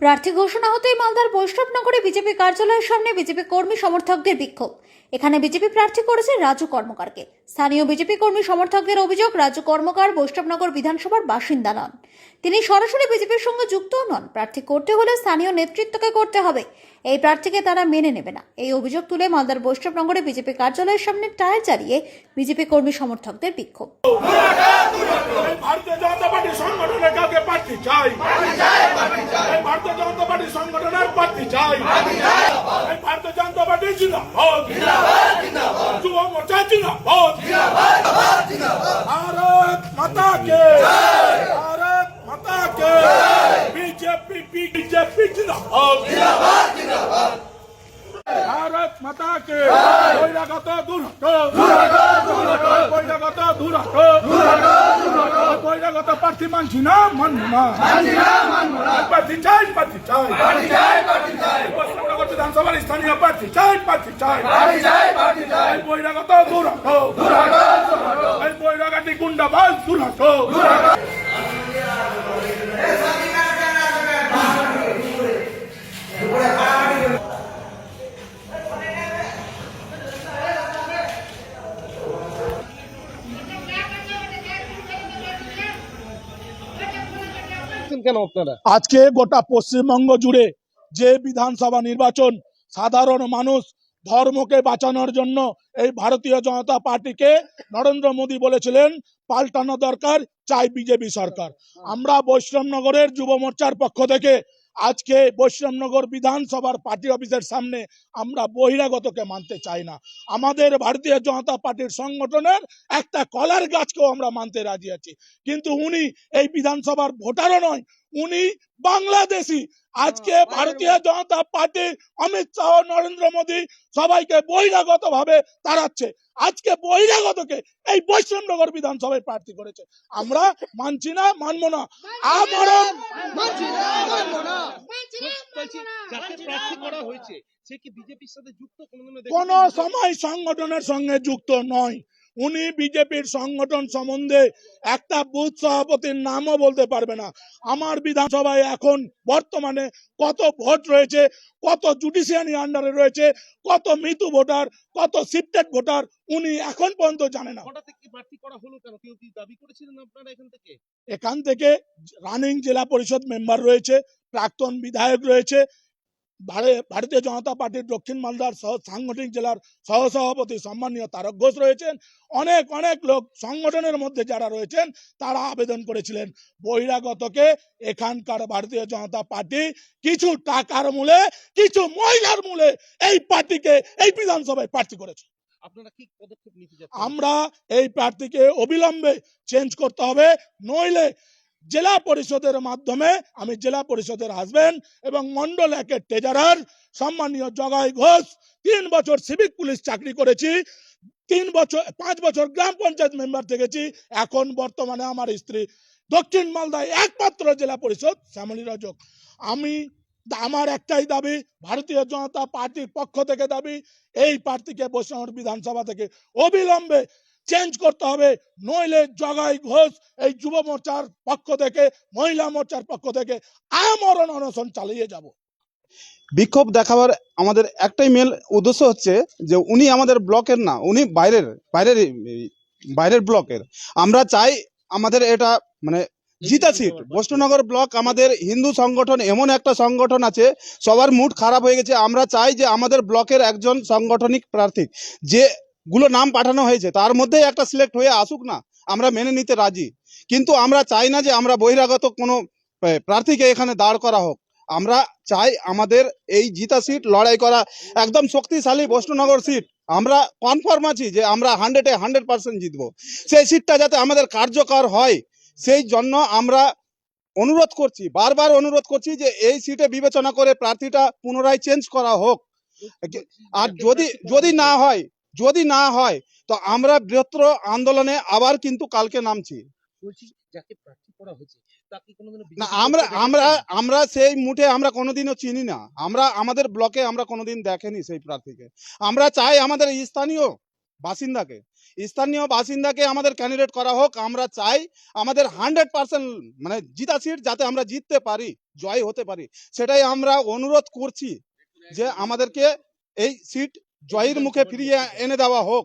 প্রার্থী ঘোষণা হতেই মালদার বৈষ্ণবনগরে বিজেপি কার্যালয়ের সামনে বিজেপি কর্মী সমর্থকদের বিক্ষোভ। এখানে বিজেপি প্রার্থী করেছে রাজু কর্মকারকে। স্থানীয় বিজেপি কর্মী সমর্থকদের অভিযোগ, রাজু কর্মকার বৈষ্ণবনগর বিধানসভার বাসিন্দা নন, তিনি সরাসরি বিজেপির সঙ্গে যুক্তও নন। প্রার্থী করতে হলে স্থানীয় নেতৃত্বকে করতে হবে, এই প্রার্থীকে তারা মেনে নেবে না। এই অভিযোগ তুলে মালদার বৈষ্ণবনগরে বিজেপি কার্যালয়ের সামনে টায়ার জ্বালিয়ে বিজেপি কর্মী সমর্থকদের বিক্ষোভ। ভারতীয় জনতা পার্টি সংগঠনের কাউকে প্রার্থী চাই, ভারতীয় জনতা পার্টি সংগঠনের প্রার্থী চাই, ভারতীয় জনতা পার্টি জিন্দাবাদ, যুব মোর্চা জিন্দাবাদ, ভারত মাতা কে, ভারত মাতা কে, বিজেপি বিজেপি জিন্দাবাদ, ভারত মাতা কে, বহিরাগত দূর হটো, বহিরাগত দূর হটো, বহিরাগত প্রার্থী মানছি না, মানবো না, প্রার্থী চাই, প্রার্থী চাই, পশ্চিমবঙ্গ বিধানসভার স্থানীয় প্রার্থী চাই, প্রার্থী চাই, বহিরাগত দূর হটো, এই বহিরাগতি গুন্ডাবাজ দূর হটো। কেন আপনারা আজকে গোটা পশ্চিমবঙ্গ জুড়ে যে বিধানসভা নির্বাচন, সাধারণ মানুষ ধর্মকে বাঁচানোর জন্য এই ভারতীয় জনতা পার্টিকে নরেন্দ্র মোদী বলেছিলেন পাল্টানো দরকার, চাই বিজেপি সরকার। আমরা বৈষ্ণবনগরের যুব মোর্চার পক্ষ থেকে আজকে বৈষ্ণবনগর বিধানসভার পার্টি অফিসের সামনে আমরা বহিরাগতকে মানতে চাই না। আমাদের ভারতীয় জনতা পার্টির সংগঠনের একটা কলার গাছকেও আমরা মানতে রাজি আছি, কিন্তু উনি এই বিধানসভার ভোটারও নয়, উনি বাংলাদেশি। আজকে ভারতীয় জনতা পার্টি অমিত শাহ, নরেন্দ্র মোদী সবাইকে বহিরাগত ভাবে তাড়াচ্ছে। আজকে বহিরাগতকে এই বৈষ্ণবনগর বিধানসভায় প্রার্থী করেছে, আমরা মানছি না, মানবো না। আমরণ কোন সময় সংগঠনের সঙ্গে যুক্ত নয়। উনি বিজেপির সংগঠন সম্বন্ধে একটা বুথ সভাপতির নামও বলতে পারবে না। আমার বিধানসভায় এখন বর্তমানে কত ভোট রয়েছে, কত জুডিশিয়ারি আন্ডারে রয়েছে, কত মৃত্যু ভোটার, কত শিফটেড ভোটার, উনি এখন পর্যন্ত জানে না। এখান থেকে রানিং জেলা পরিষদ মেম্বার রয়েছে, প্রাক্তন বিধায়ক রয়েছে, ভারতীয় জনতা পার্টির দক্ষিণ মালদার সাংগঠনিক জেলার সহসভাপতি সম্মানীয় তারক ঘোষ রয়েছেন, অনেক অনেক লোক সংগঠনের মধ্যে যারা রয়েছেন তারা আবেদন করেছিলেন বহিরাগতকে এখানকার ভারতীয় জনতা পার্টি কিছু টাকার মূলে, কিছু মহিলার মূলে এই পার্টিকে এই বিধানসভায় প্রার্থী করেছে। আপনারা কি পদক্ষেপ নিতে যাচ্ছেন? আমরা এই প্রার্থীকে অবিলম্বে চেঞ্জ করতে হবে, নইলে জেলা পরিষদের মাধ্যমে আমি জেলা পরিষদের হাজবেন্ড এবং মন্ডল একের ট্রেজারার সম্মানীয় জগাই ঘোষ, 3 বছর সিভিক পুলিশ চাকরি করেছি, 5 বছর গ্রাম পঞ্চায়েত মেম্বার থেকেছি, এখন বর্তমানে আমার স্ত্রী দক্ষিণ মালদায় একমাত্র জেলা পরিষদ শ্যামলী রজক। আমার একটাই দাবি, ভারতীয় জনতা পার্টির পক্ষ থেকে দাবি, এই প্রার্থীকে বৈষ্ণব বিধানসভা থেকে অবিলম্বে চেঞ্জ করতে হবে, নইলে জগাই ঘোষ এই যুব মোর্চার পক্ষ থেকে, মহিলা মোর্চার পক্ষ থেকে আমরণ অনশন চালিয়ে যাব। বিক্ষোভ দেখাবার আমাদের একটাই মেল উদ্দেশ্য হচ্ছে যে উনি আমাদের ব্লকের না, উনি বাইরের ব্লকের। আমরা চাই আমাদের এটা মানে জিতা সিট। বৈষ্ণবনগর ব্লক আমাদের হিন্দু সংগঠন, এমন একটা সংগঠন আছে সবার মুড খারাপ হয়ে গেছে। আমরা চাই যে আমাদের ব্লকের একজন সাংগঠনিক প্রার্থী, যেগুলো নাম পাঠানো হয়েছে তার মধ্যে একটা সিলেক্ট হয়ে আসুক না, আমরা মেনে নিতে রাজি। কিন্তু আমরা চাই না যে আমরা বহিরাগত কোনো প্রার্থীকে এখানে দাঁড় করা হোক। আমরা চাই আমাদের এই জিতা সিট লড়াই করা একদম শক্তিশালী বৈষ্ণবনগর সিট। আমরা কনফার্ম আছি যে আমরা 100% জিতবো। সেই সিটটা যাতে আমাদের কার্যকর হয়, সেই জন্য আমরা অনুরোধ করছি, বারবার অনুরোধ করছি যে এই সিটে বিবেচনা করে প্রার্থীটা পুনরায় চেঞ্জ করা হোক। আর যদি না হয় তো আমরা বৃহত্তর আন্দোলনে আবার কিন্তু কালকে নামছি। না, আমরা সেই মুঠে আমরা কোনোদিনও চিনি না, আমাদের ব্লকে আমরা কোনোদিন দেখেনি সেই প্রার্থীকে। আমরা চাই আমাদের স্থানীয় বাসিন্দাকে, স্থানীয় বাসিন্দাকে আমাদের ক্যান্ডিডেট করা হোক। আমরা চাই আমাদের 100% মানে জিতা সিট যাতে আমরা জিততে পারি, জয় হতে পারি, সেটাই আমরা অনুরোধ করছি যে আমাদেরকে এই সিট জয়ের মুখে ফিরিয়ে এনে দেওয়া হোক।